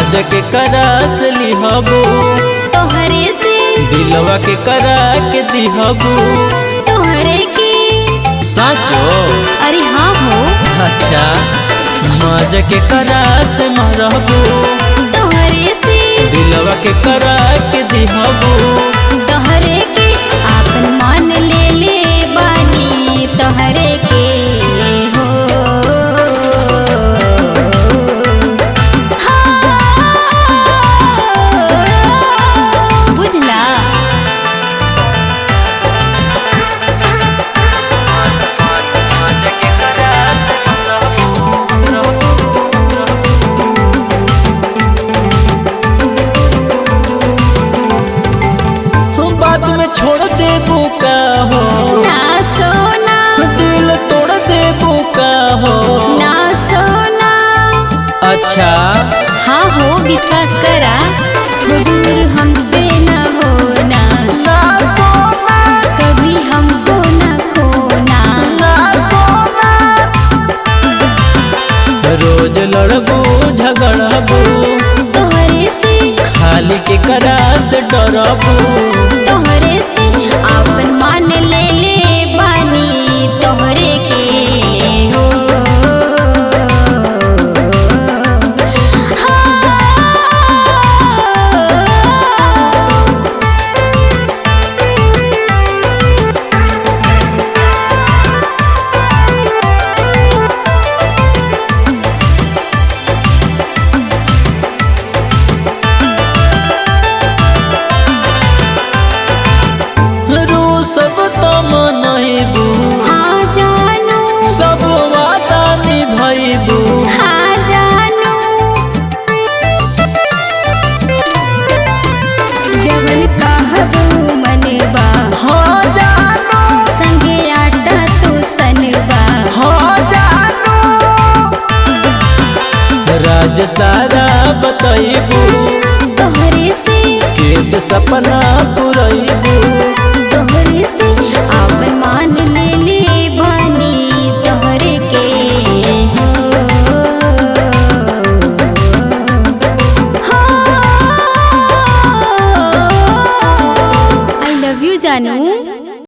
मजा के करास लिहबू तोहरे से दिलवा के करा के दिहबू तोहरे के साचो। अरे हाँ हो। अच्छा मजा के करास मरबू तोहरे से दिलवा के करा के दिहबू तोहरे के आपन मान ले ले बानी तोहरे के हो। बुझला बात में छोड़ दे का हो ना सोना दिल तोड़ दे का हो ना सोना। अच्छा हाँ हो विश्वास करा वो दूर हमसे न होना ना सोना कभी हमको न खोना। ना सोना रोज लड़बू झगड़बू तोहरे से खाली के करा से डरबू तोहरे से आपन मान ले ले बानी तोहरे के हो। रू सब तो मनबू हाँ जानू सब वादा निभैबू हाँ जानू जवन कहबू मनबा हाँ जानू संगे आटा तू सनबा। हाँ जानू राज सारा बतैबू तोहरे से केस सपना पुरैबू